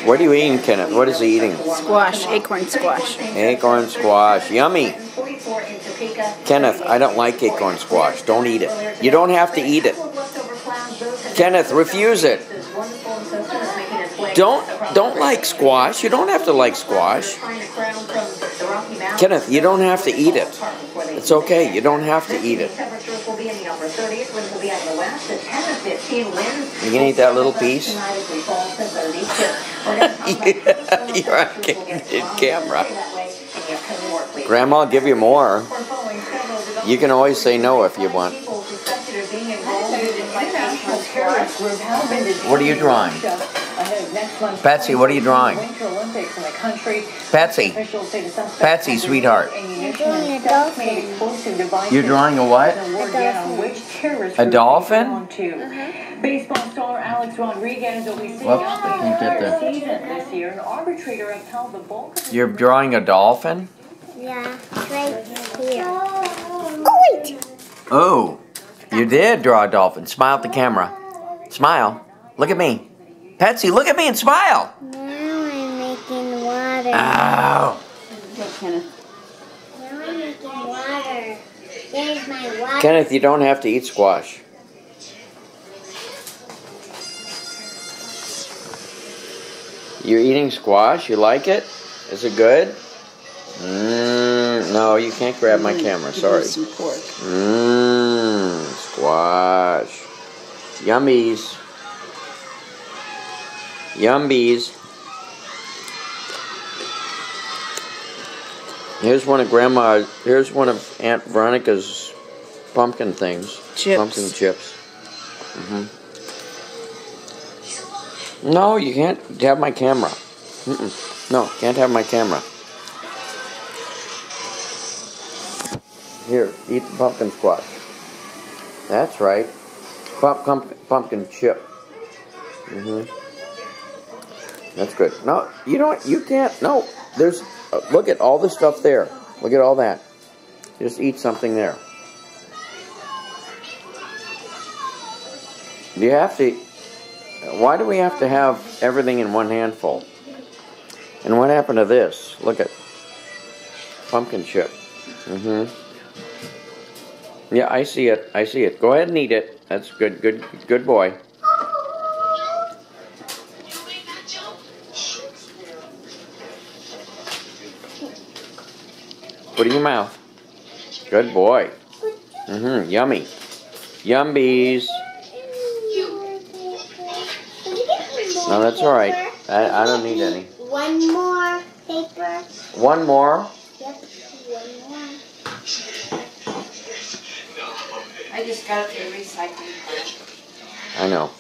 What are you eating, Kenneth? What is he eating? Squash, acorn squash. Acorn squash. Yummy. Kenneth, I don't like acorn squash. Don't eat it. You don't have to eat it. Kenneth, refuse it. Don't like squash. You don't have to like squash. Kenneth, you don't have to eat it. It's okay. You don't have to eat it. You can eat that little piece? Yeah, you're on camera. Grandma, I'll give you more. You can always say no if you want. What are you drawing? Patsy, what are you drawing? Patsy. Patsy, sweetheart. I'm drawing a dolphin. You're drawing a what? A dolphin. A dolphin? Baseball star Alex Rodriguez will be sitting out the entire season this year. An arbitrator upheld the bulk of You're drawing a dolphin? Yeah, it's right here. Oh, wait! Oh, you did draw a dolphin. Smile at the camera. Smile. Look at me. Patsy, look at me and smile. Now I'm making water. Ow. Okay, Kenneth. Now I'm making water. There's my water. Kenneth, you don't have to eat squash. You're eating squash? You like it? Is it good? No, you can't grab my camera. Sorry. Some pork. Squash. Yummies. Yumbies. Here's one of Aunt Veronica's pumpkin things. Chips. Pumpkin chips. No, you can't have my camera. No, can't have my camera. Here, eat the pumpkin squash. That's right. Pumpkin chip. That's good. No, you can't. No, there's. Look at all the stuff there. Look at all that. Just eat something there. Do you have to? Why do we have to have everything in one handful? And what happened to this? Look at pumpkin chip. Yeah, I see it. I see it. Go ahead and eat it. That's good. Good boy. Put it in your mouth. Good boy. Yummy. Yumbies. No, that's all right. I don't need any. One more paper. One more? Yep, one more. I just got it to the recycling. I know.